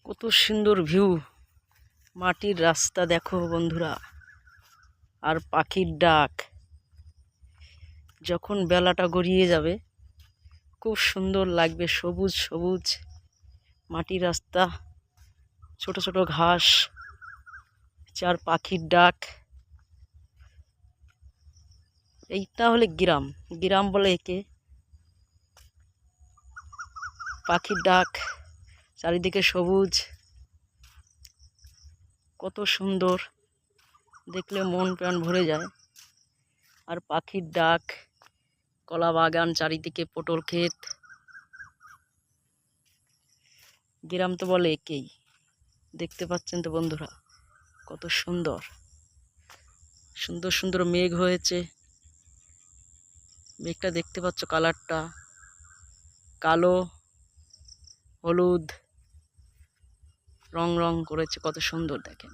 কত সুন্দর ভিউ, মাটির রাস্তা দেখো বন্ধুরা, আর পাখির ডাক। যখন বেলাটা গড়িয়ে যাবে খুব সুন্দর লাগবে, সবুজ সবুজ মাটির রাস্তা, ছোট ছোট ঘাস, চার পাখির ডাক। এইটা হলে গ্রাম, গ্রাম বলে একে। পাখির ডাক, চারিদিকে সবুজ, কত সুন্দর, দেখলে মন প্রাণ ভরে যায়। আর পাখির ডাক, কলা বাগান, চারিদিকে পটল ক্ষেত। গ্রাম তো বলে একেই। দেখতে পাচ্ছেন তো বন্ধুরা, কত সুন্দর সুন্দর সুন্দর মেঘ হয়েছে। মেঘটা দেখতে পাচ্ছ, কালারটা কালো হলুদ রং রং করেছে, কত সুন্দর দেখেন।